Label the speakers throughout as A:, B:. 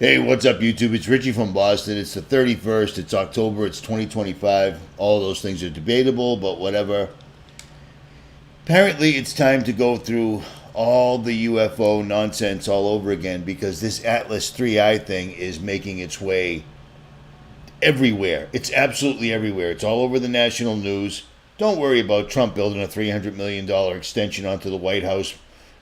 A: Hey, what's up, YouTube? It's Richie from Boston. It's the 31st. It's October. It's 2025. All those things are debatable, but whatever. Apparently, it's time to go through all the UFO nonsense all over again because this Atlas 3I thing is making its way everywhere. It's absolutely everywhere. It's all over the national news. Don't worry about Trump building a $300 million extension onto the White House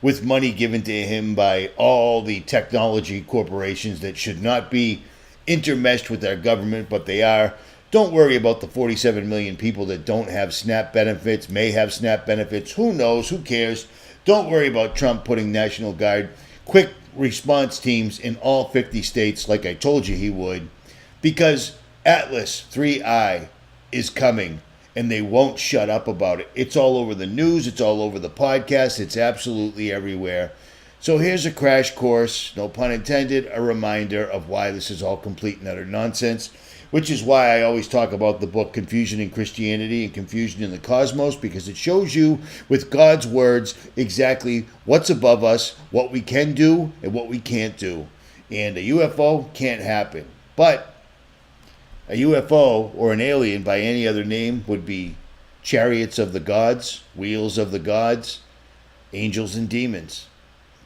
A: with money given to him by all the technology corporations that should not be intermeshed with our government, but they are. Don't worry about the 47 million people that don't have SNAP benefits, may have SNAP benefits. Who knows? Who cares? Don't worry about Trump putting National Guard, quick response teams in all 50 states like I told you he would, because Atlas 3I is coming. And they won't shut up about it. It's all over the news. It's all over the podcast. It's absolutely everywhere. So here's a crash course, no pun intended, a reminder of why this is all complete and utter nonsense, which is why I always talk about the book Confusion in Christianity and Confusion in the Cosmos, because it shows you with God's words exactly what's above us, what we can do, and what we can't do. And a UFO can't happen. But a UFO or an alien by any other name would be chariots of the gods, wheels of the gods, angels and demons.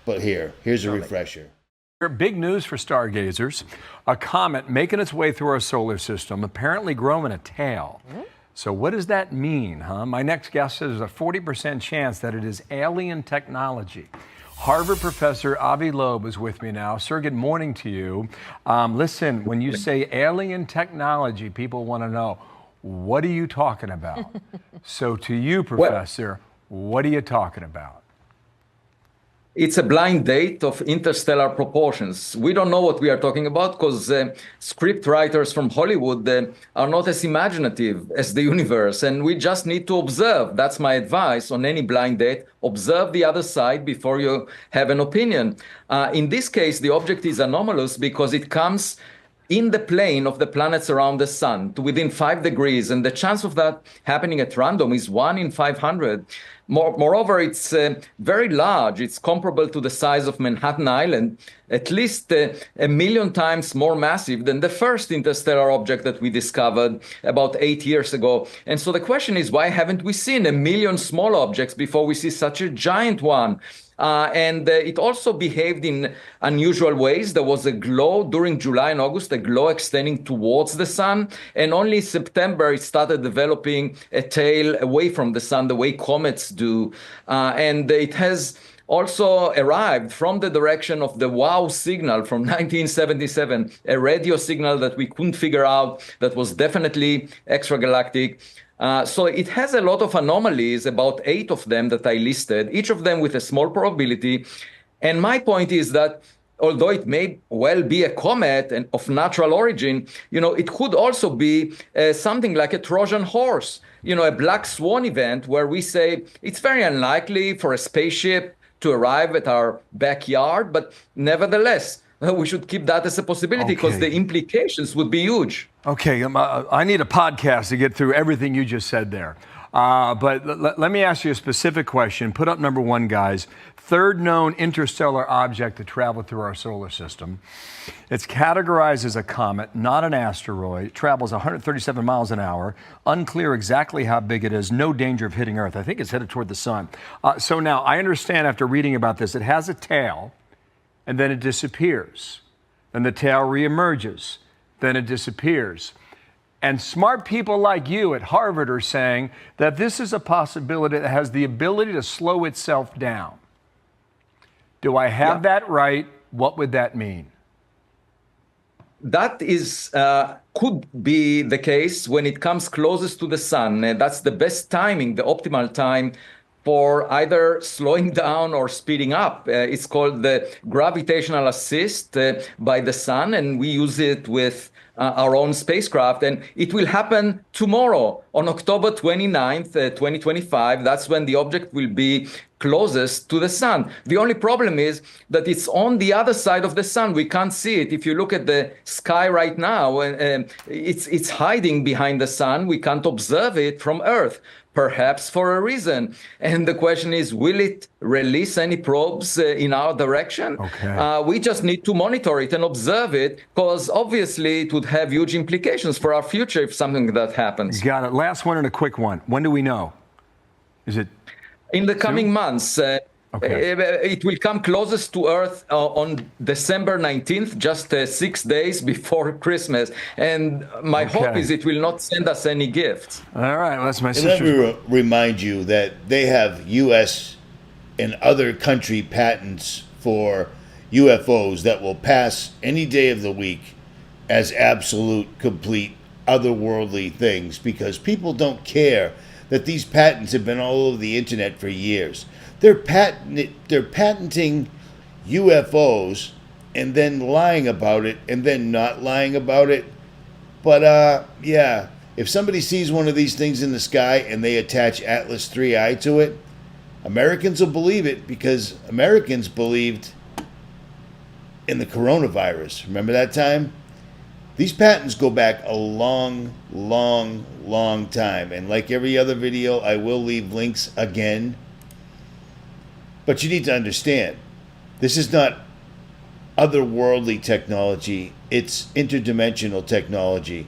A: But here's a refresher.
B: Big news for stargazers. A comet making its way through our solar system, apparently growing a tail. So what does that mean, huh? My next guest says there's a 40% chance that it is alien technology. Harvard professor Avi Loeb is with me now. Sir, good morning to you. Listen, when you say alien technology, people want to know, what are you talking about? So to you, Professor, what are you talking about?
C: It's a blind date of interstellar proportions. We don't know what we are talking about because script writers from Hollywood are not as imaginative as the universe, and we just need to observe. That's my advice on any blind date. Observe the other side before you have an opinion. In this case, the object is anomalous because it comes in the plane of the planets around the sun to within 5 degrees, and the chance of that happening at random is 1 in 500. Moreover, it's very large. It's comparable to the size of Manhattan Island, at least a million times more massive than the first interstellar object that we discovered about 8 years ago. And so the question is, why haven't we seen a million small objects before we see such a giant one? And it also behaved in unusual ways. There was a glow during July and August, a glow extending towards the sun. And only in September, it started developing a tail away from the sun, the way comets do. And it has also arrived from the direction of the WOW signal from 1977, a radio signal that we couldn't figure out that was definitely extragalactic. So it has a lot of anomalies, about 8 of them that I listed, each of them with a small probability. And my point is that although it may well be a comet and of natural origin, it could also be something like a Trojan horse, a black swan event where we say it's very unlikely for a spaceship to arrive at our backyard, but nevertheless, we should keep that as a possibility because the implications would be huge.
B: Okay, I need a podcast to get through everything you just said there. But let me ask you a specific question. Put up number 1, guys. Third known interstellar object to travel through our solar system. It's categorized as a comet, not an asteroid. It travels 137 miles an hour. Unclear exactly how big it is. No danger of hitting Earth. I think it's headed toward the sun. So now I understand after reading about this, it has a tail, and then it disappears. Then the tail reemerges. Then it disappears. And smart people like you at Harvard are saying that this is a possibility that has the ability to slow itself down. Do I have that right? What would that mean?
C: That is could be the case when it comes closest to the sun. That's the best timing, the optimal time for either slowing down or speeding up. It's called the gravitational assist by the sun, and we use it with our own spacecraft. And it will happen tomorrow on October 29th, 2025. That's when the object will be closest to the sun. The only problem is that it's on the other side of the sun. We can't see it. If you look at the sky right now, it's hiding behind the sun. We can't observe it from Earth, perhaps for a reason. And the question is, will it release any probes in our direction?
B: Okay.
C: We just need to monitor it and observe it, because obviously it would have huge implications for our future if something like that happens.
B: Got it. Last one and a quick one. When do we know? Is it
C: in the coming months? It will come closest to Earth on December 19th, just 6 days before Christmas. And my hope is it will not send us any gifts.
B: All right, well, that's my
A: And let
B: sister.
A: me remind you that they have U.S. and other country patents for UFOs that will pass any day of the week as absolute, complete, otherworldly things, because people don't care that these patents have been all over the internet for years. They're patenting UFOs and then lying about it and then not lying about it. But yeah, if somebody sees one of these things in the sky and they attach Atlas 3I to it, Americans will believe it, because Americans believed in the coronavirus. Remember that time? These patents go back a long, long, long time. And like every other video, I will leave links again. But you need to understand, this is not otherworldly technology. It's interdimensional technology.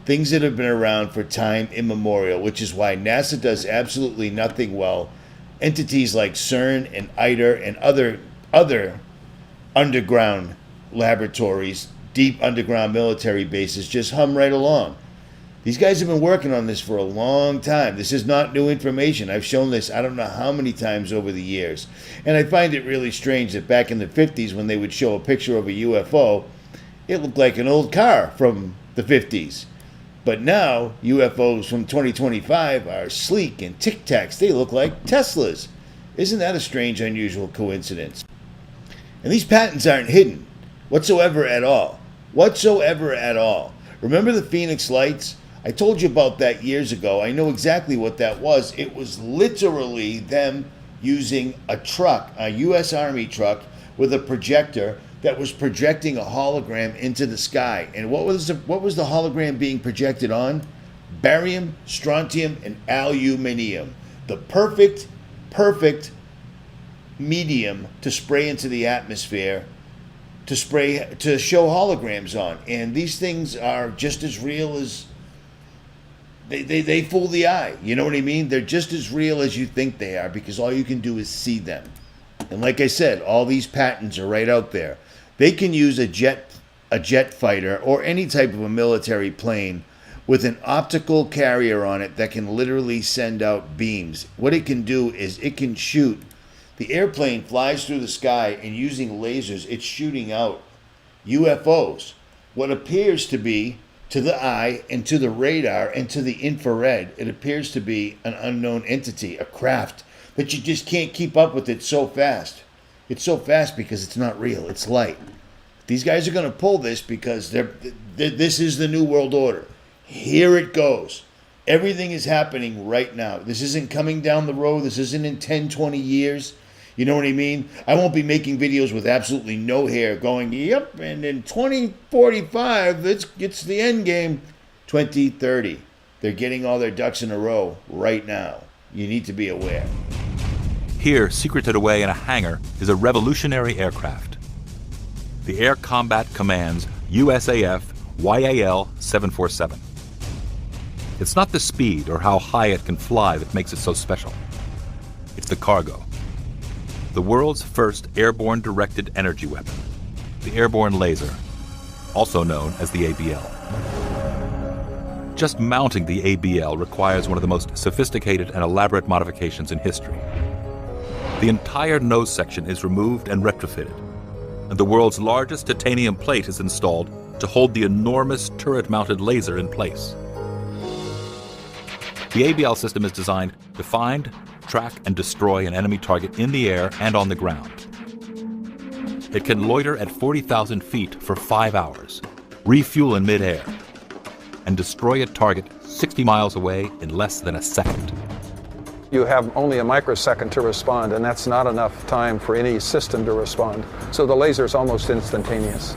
A: Things that have been around for time immemorial, which is why NASA does absolutely nothing well. Entities like CERN and ITER and other underground laboratories, deep underground military bases, just hum right along. These guys have been working on this for a long time. This is not new information. I've shown this I don't know how many times over the years. And I find it really strange that back in the 50s, when they would show a picture of a UFO, it looked like an old car from the 50s. But now, UFOs from 2025 are sleek and tic-tacs. They look like Teslas. Isn't that a strange, unusual coincidence? And these patents aren't hidden whatsoever at all. Whatsoever at all. Remember the Phoenix Lights? I told you about that years ago. I know exactly what that was. It was literally them using a truck, a U.S. Army truck, with a projector that was projecting a hologram into the sky. And what was the hologram being projected on? Barium, strontium, and aluminium. The perfect medium to spray into the atmosphere, to show holograms on. And these things are just as real as they fool the eye. You know what I mean? They're just as real as you think they are, because all you can do is see them. And like I said, all these patents are right out there. They can use a jet fighter or any type of a military plane with an optical carrier on it that can literally send out beams. What it can do is it can shoot. The airplane flies through the sky, and using lasers, it's shooting out UFOs. What appears to be, to the eye and to the radar and to the infrared, it appears to be an unknown entity, a craft that you just can't keep up with it so fast. It's so fast because it's not real. It's light. These guys are going to pull this because this is the new world order. Here it goes. Everything is happening right now. This isn't coming down the road. This isn't in 10, 20 years. You know what I mean? I won't be making videos with absolutely no hair going, yep, and in 2045, it's the end game. 2030. They're getting all their ducks in a row right now. You need to be aware.
D: Here, secreted away in a hangar, is a revolutionary aircraft. The Air Combat Command's USAF YAL 747. It's not the speed or how high it can fly that makes it so special. It's the cargo. The world's first airborne directed energy weapon, the airborne laser, also known as the ABL. Just mounting the ABL requires one of the most sophisticated and elaborate modifications in history. The entire nose section is removed and retrofitted, and the world's largest titanium plate is installed to hold the enormous turret-mounted laser in place. The ABL system is designed to find, track, and destroy an enemy target in the air and on the ground. It can loiter at 40,000 feet for 5 hours, refuel in midair, and destroy a target 60 miles away in less than a second.
E: You have only a microsecond to respond, and that's not enough time for any system to respond. So the laser is almost instantaneous.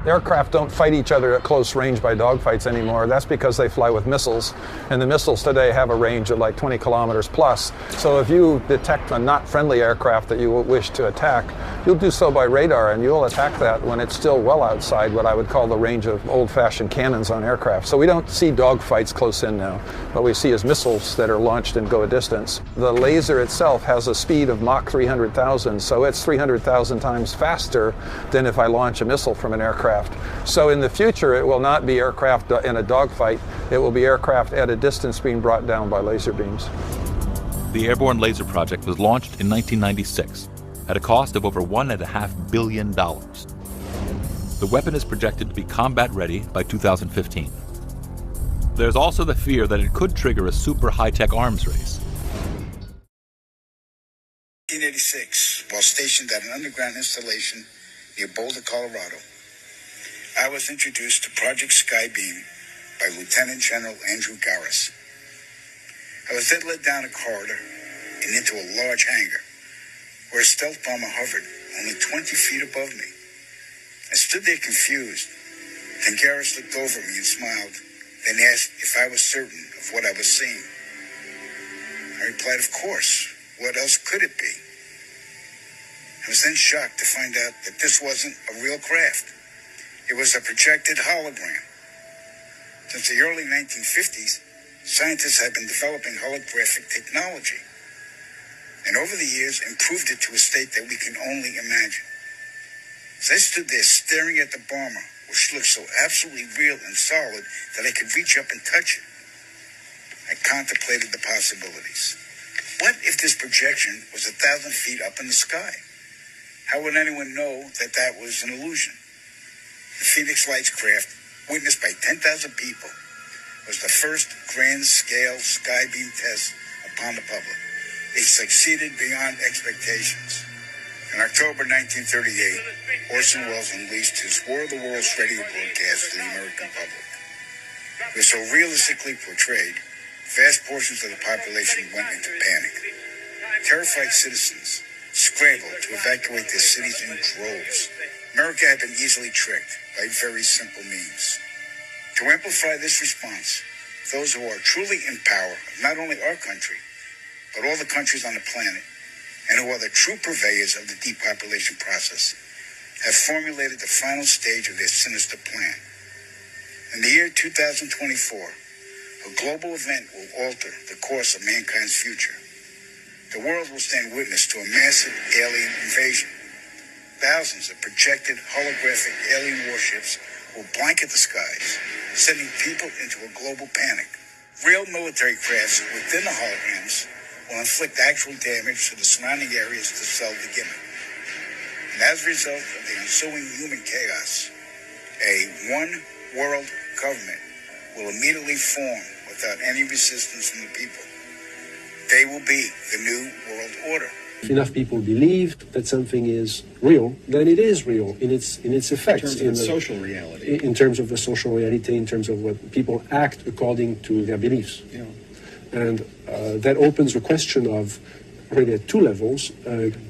E: Aircraft don't fight each other at close range by dogfights anymore. That's because they fly with missiles, and the missiles today have a range of like 20 kilometers plus. So if you detect a not friendly aircraft that you wish to attack, you'll do so by radar, and you'll attack that when it's still well outside what I would call the range of old-fashioned cannons on aircraft. So we don't see dogfights close in now. What we see is missiles that are launched and go a distance. The laser itself has a speed of Mach 300,000, so it's 300,000 times faster than if I launch a missile from an aircraft. So in the future, it will not be aircraft in a dogfight. It will be aircraft at a distance being brought down by laser beams.
D: The Airborne Laser Project was launched in 1996 at a cost of over $1.5 billion. The weapon is projected to be combat ready by 2015. There's also the fear that it could trigger a super high-tech arms race.
F: 1986, while stationed at an underground installation near Boulder, Colorado, I was introduced to Project Skybeam by Lieutenant General Andrew Garris. I was then led down a corridor and into a large hangar where a stealth bomber hovered only 20 feet above me. I stood there confused. Then Garris looked over at me and smiled, then asked if I was certain of what I was seeing. I replied, of course. What else could it be? I was then shocked to find out that this wasn't a real craft. It was a projected hologram. Since the early 1950s, scientists have been developing holographic technology, and over the years improved it to a state that we can only imagine. As I stood there staring at the bomber, which looked so absolutely real and solid that I could reach up and touch it, I contemplated the possibilities. What if this projection was 1,000 feet up in the sky? How would anyone know that that was an illusion? The Phoenix Lights craft, witnessed by 10,000 people, was the first grand-scale skybeam test upon the public. It succeeded beyond expectations. In October 1938, Orson Welles unleashed his War of the Worlds radio broadcast to the American public. It was so realistically portrayed, vast portions of the population went into panic. Terrified citizens scrambled to evacuate their cities in droves. America had been easily tricked by very simple means. To amplify this response, those who are truly in power of not only our country, but all the countries on the planet, and who are the true purveyors of the depopulation process, have formulated the final stage of their sinister plan. In the year 2024, a global event will alter the course of mankind's future. The world will stand witness to a massive alien invasion. Thousands of projected holographic alien warships will blanket the skies, sending people into a global panic. Real military crafts within the holograms will inflict actual damage to the surrounding areas to sell the gimmick. And as a result of the ensuing human chaos, a one-world government will immediately form without any resistance from the people. They will be the new world order.
G: If enough people believe that something is real, then it is real in its effects.
H: In terms of the social reality.
G: In terms of the social reality, in terms of what people act according to their beliefs.
H: Yeah.
G: And that opens a question of, really at two levels,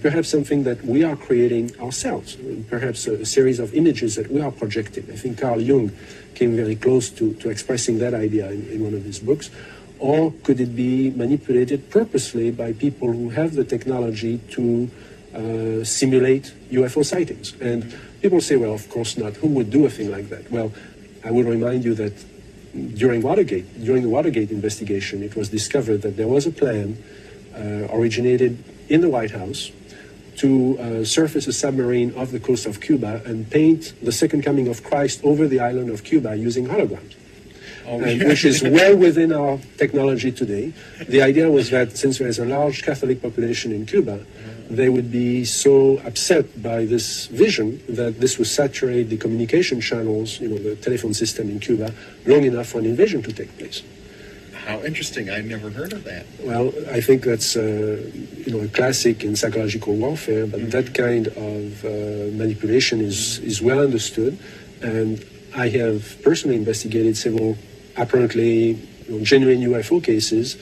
G: perhaps something that we are creating ourselves, perhaps a series of images that we are projecting. I think Carl Jung came very close to expressing that idea in one of his books. Or could it be manipulated purposely by people who have the technology to simulate UFO sightings? And people say, well, of course not. Who would do a thing like that? Well, I will remind you that during the Watergate investigation, it was discovered that there was a plan originated in the White House to surface a submarine off the coast of Cuba and paint the second coming of Christ over the island of Cuba using holograms. Which is well within our technology today. The idea was that since there is a large Catholic population in Cuba, they would be so upset by this vision that this would saturate the communication channels, the telephone system in Cuba, long enough for an invasion to take place.
H: How interesting. I'd never heard of that.
G: Well, I think that's a classic in psychological warfare, but that kind of manipulation is well understood, and I have personally investigated several apparently genuine UFO cases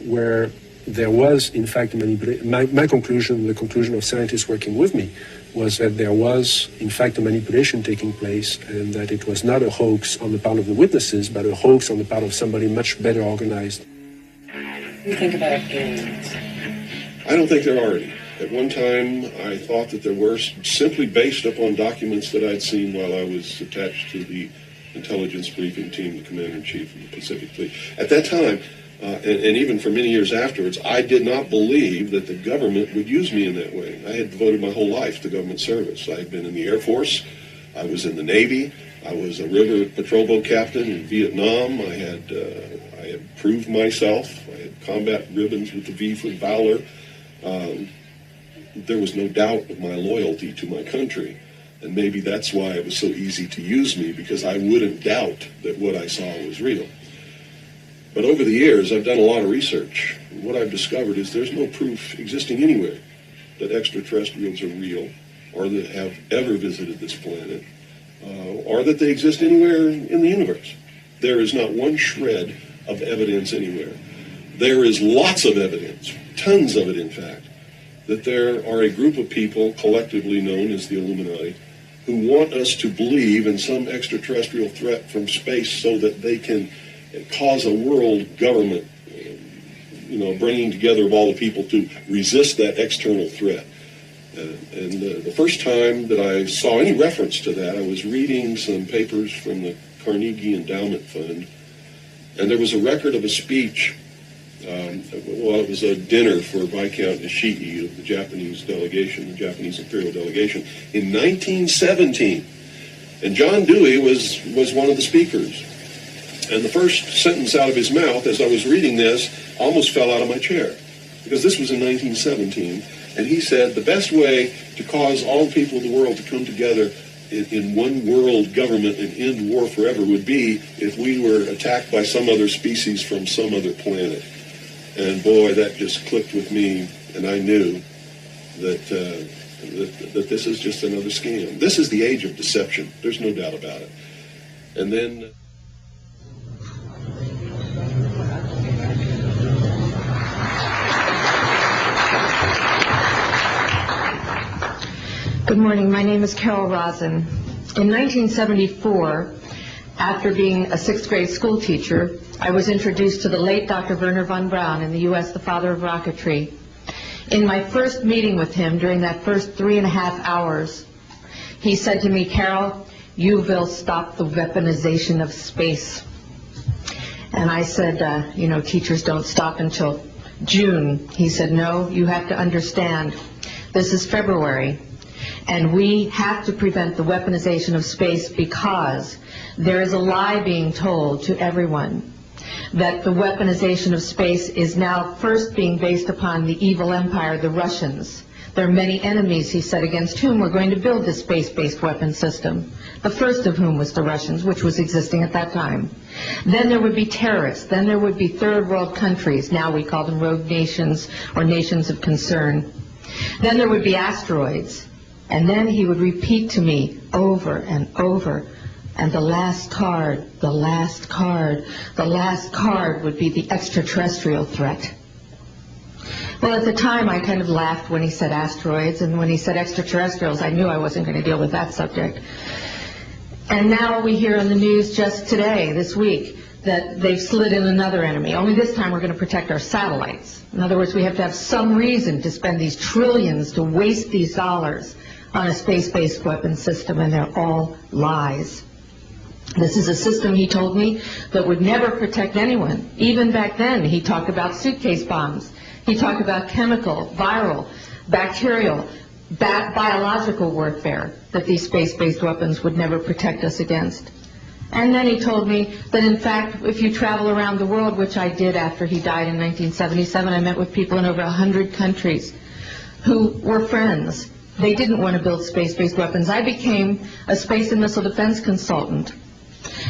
G: where there was, in fact, my conclusion, the conclusion of scientists working with me, was that there was, in fact, a manipulation taking place, and that it was not a hoax on the part of the witnesses, but a hoax on the part of somebody much better organized.
I: What do you think about aliens?
J: I don't think there are any. At one time, I thought that there were, simply based upon documents that I'd seen while I was attached to the intelligence briefing team, the commander-in-chief of the Pacific Fleet. At that time, and even for many years afterwards, I did not believe that the government would use me in that way. I had devoted my whole life to government service. I had been in the Air Force, I was in the Navy, I was a river patrol boat captain in Vietnam, I had proved myself, I had combat ribbons with the V for valor. There was no doubt of my loyalty to my country, and maybe that's why it was so easy to use me, because I wouldn't doubt that what I saw was real. But over the years, I've done a lot of research, and what I've discovered is there's no proof existing anywhere that extraterrestrials are real, or that have ever visited this planet, or that they exist anywhere in the universe. There is not one shred of evidence anywhere. There is lots of evidence, tons of it in fact, that there are a group of people collectively known as the Illuminati who want us to believe in some extraterrestrial threat from space so that they can cause a world government, bringing together of all the people to resist that external threat. The first time that I saw any reference to that, I was reading some papers from the Carnegie Endowment Fund, and there was a record of a speech. It was a dinner for Viscount 𝗦𝗵𝗿𝗍 of the Japanese delegation, the Japanese imperial delegation, in 1917. And John Dewey was one of the speakers. And the first sentence out of his mouth, as I was reading this, almost fell out of my chair, because this was in 1917, and he said the best way to cause all people of the world to come together in one world government and end war forever would be if we were attacked by some other species from some other planet. And boy, that just clicked with me, and I knew that this is just another scam. This is the age of deception. There's no doubt about it. And then...
I: Good morning. My name is Carol Rosen. In 1974, after being a sixth grade school teacher, I was introduced to the late Dr. Wernher von Braun in the U.S., the father of rocketry. In my first meeting with him, during that first 3.5 hours, he said to me, "Carol, you will stop the weaponization of space." And I said, teachers don't stop until June. He said, "No, you have to understand, this is February. And we have to prevent the weaponization of space because there is a lie being told to everyone that the weaponization of space is now first being based upon the evil empire, the Russians. There are many enemies," he said, "against whom we're going to build this space-based weapon system. The first of whom was the Russians, which was existing at that time. Then there would be terrorists. Then there would be third world countries. Now we call them rogue nations or nations of concern. Then there would be asteroids. And then he would repeat to me over and over, and the last card, the last card, the last card would be the extraterrestrial threat." Well, at the time, I kind of laughed when he said asteroids, and when he said extraterrestrials, I knew I wasn't going to deal with that subject. And now we hear on the news just today, this week, that they've slid in another enemy. Only this time we're going to protect our satellites. In other words, we have to have some reason to spend these trillions, to waste these dollars on a space-based weapon system, and they're all lies. This is a system, he told me, that would never protect anyone. Even back then, he talked about suitcase bombs. He talked about chemical, viral, bacterial, biological warfare, that these space-based weapons would never protect us against. And then he told me that, in fact, if you travel around the world, which I did after he died in 1977, I met with people in over 100 countries who were friends. They didn't want to build space-based weapons. I became a space and missile defense consultant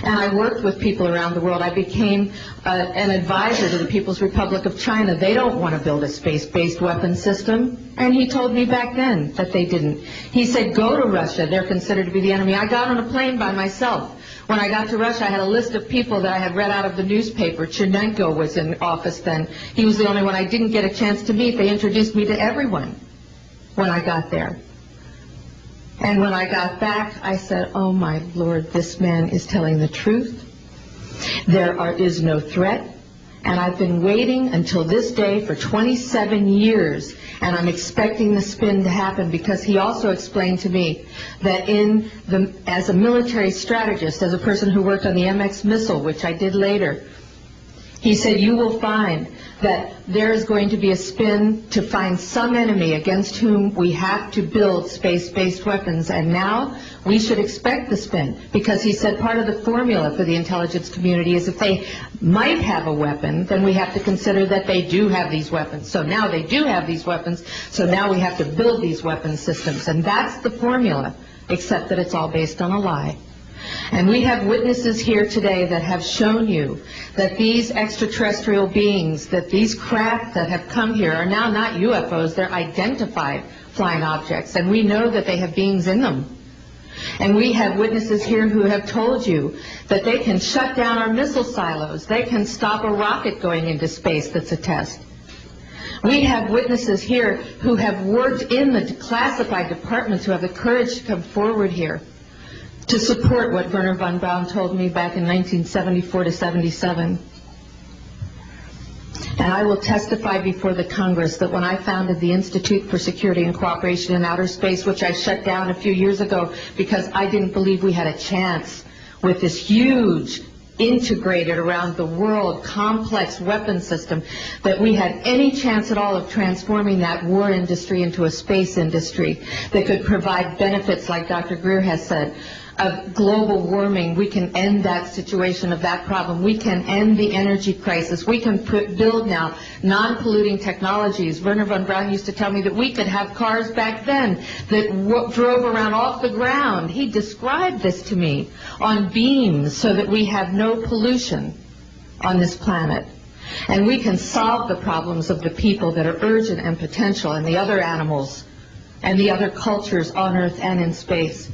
I: And I worked with people around the world. I became an advisor to the People's Republic of China. They don't want to build a space-based weapon system. And he told me back then that they didn't. He said, go to Russia. They're considered to be the enemy. I got on a plane by myself. When I got to Russia, I had a list of people that I had read out of the newspaper. Chernenko was in office then. He was the only one I didn't get a chance to meet. They introduced me to everyone when I got there. And when I got back, I said, oh my Lord, this man is telling the truth. There is no threat. And I've been waiting until this day for 27 years, and I'm expecting the spin to happen, because he also explained to me that as a military strategist, as a person who worked on the MX missile, which I did later, he said, you will find that there is going to be a spin to find some enemy against whom we have to build space-based weapons. And now we should expect the spin, because he said part of the formula for the intelligence community is if they might have a weapon, then we have to consider that they do have these weapons. So now they do have these weapons, so now we have to build these weapon systems. And that's the formula, except that it's all based on a lie. And we have witnesses here today that have shown you that these extraterrestrial beings, that these craft that have come here are now not UFOs, they're identified flying objects, and we know that they have beings in them. And we have witnesses here who have told you that they can shut down our missile silos, they can stop a rocket going into space that's a test. We have witnesses here who have worked in the classified departments, who have the courage to come forward here to support what Wernher von Braun told me back in 1974 to 77. And I will testify before the Congress that when I founded the Institute for Security and Cooperation in Outer Space, which I shut down a few years ago because I didn't believe we had a chance with this huge, integrated around the world, complex weapon system, that we had any chance at all of transforming that war industry into a space industry that could provide benefits, like Dr. Greer has said, of global warming. We can end that situation of that problem. We can end the energy crisis. We can build now non-polluting technologies. Wernher von Braun used to tell me that we could have cars back then that drove around off the ground. He described this to me on beams so that we have no pollution on this planet. And we can solve the problems of the people that are urgent and potential, and the other animals and the other cultures on Earth and in space.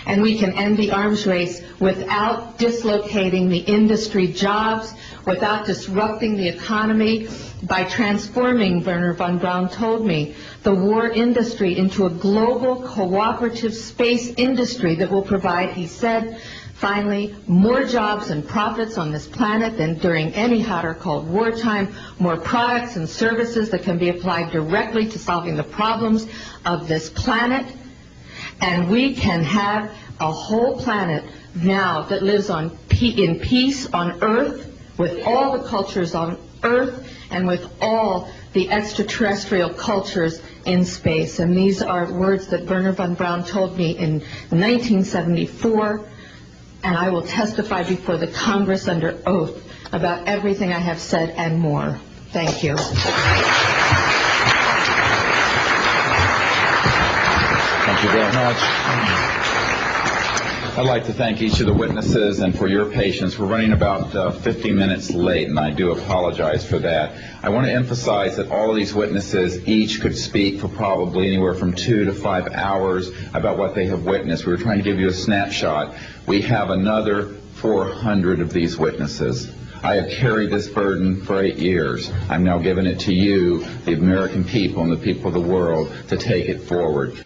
I: And we can end the arms race without dislocating the industry jobs, without disrupting the economy, by transforming, Wernher von Braun told me, the war industry into a global cooperative space industry that will provide, he said, finally, more jobs and profits on this planet than during any hot or cold wartime, more products and services that can be applied directly to solving the problems of this planet. And we can have a whole planet now that lives in peace on Earth, with all the cultures on Earth and with all the extraterrestrial cultures in space. And these are words that Wernher von Braun told me in 1974, and I will testify before the Congress under oath about everything I have said and more. Thank you.
K: Thank you very much. I'd like to thank each of the witnesses and for your patience. We're running about 50 minutes late, and I do apologize for that. I want to emphasize that all of these witnesses each could speak for probably anywhere from 2 to 5 hours about what they have witnessed. We were trying to give you a snapshot. We have another 400 of these witnesses. I have carried this burden for 8 years. I'm now giving it to you, the American people and the people of the world, to take it forward.